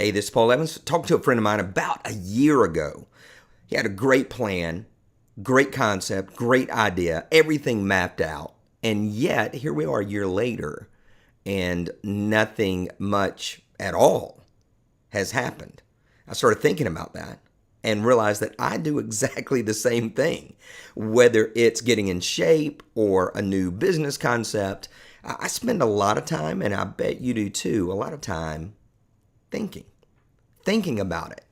Hey, this is Paul Evans. Talked to a friend of mine about a year ago. He had a great plan, great concept, great idea, everything mapped out. And yet, here we are a year later, and nothing much at all has happened. I started thinking about that and realized that I do exactly the same thing. Whether it's getting in shape or a new business concept, I spend a lot of time, and I bet you do too, a lot of time thinking about it,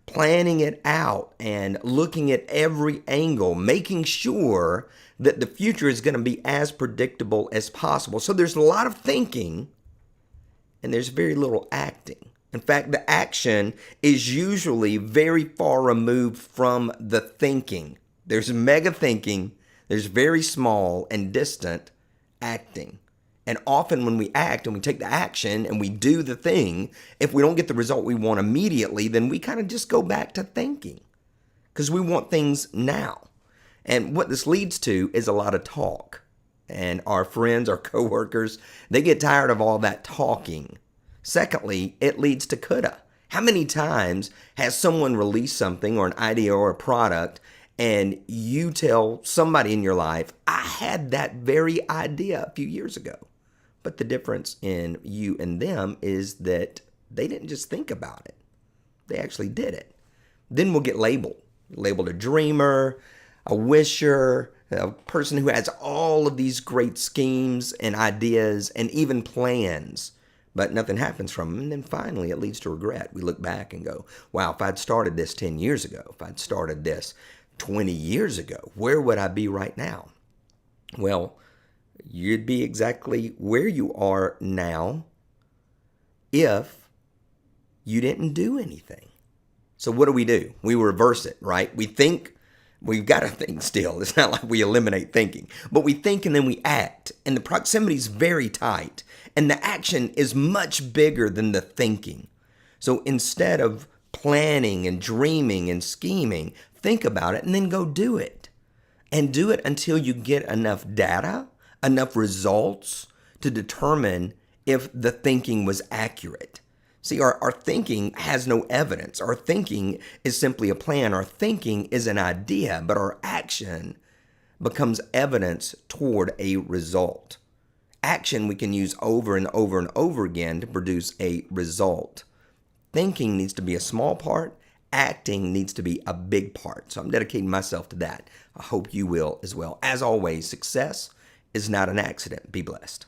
planning it out, and looking at every angle, making sure that the future is going to be as predictable as possible. So there's a lot of thinking, and there's very little acting. In fact, the action is usually very far removed from the thinking. There's mega thinking, there's very small and distant acting. And often when we act and we take the action and we do the thing, if we don't get the result we want immediately, then we kind of just go back to thinking because we want things now. And what this leads to is a lot of talk. And our friends, our coworkers, they get tired of all that talking. Secondly, it leads to coulda. How many times has someone released something or an idea or a product and you tell somebody in your life, I had that very idea a few years ago? But the difference in you and them is that they didn't just think about it. They actually did it. Then we'll get labeled a dreamer, a wisher, a person who has all of these great schemes and ideas and even plans, but nothing happens from them. And then finally, it leads to regret. We look back and go, wow, if I'd started this 10 years ago, if I'd started this 20 years ago, where would I be right now? Well, you'd be exactly where you are now if you didn't do anything. So what do? We reverse it, right? We think. We've got to think still. It's not like we eliminate thinking, but we think and then we act, and the proximity is very tight, and the action is much bigger than the thinking. So instead of planning and dreaming and scheming, think about it and then go do it. And do it until you get enough data, enough results to determine if the thinking was accurate. See, our thinking has no evidence. Our thinking is simply a plan. Our thinking is an idea, but our action becomes evidence toward a result. Action we can use over and over and over again to produce a result. Thinking needs to be a small part. Acting needs to be a big part. So I'm dedicating myself to that. I hope you will as well. As always, success is not an accident. Be blessed.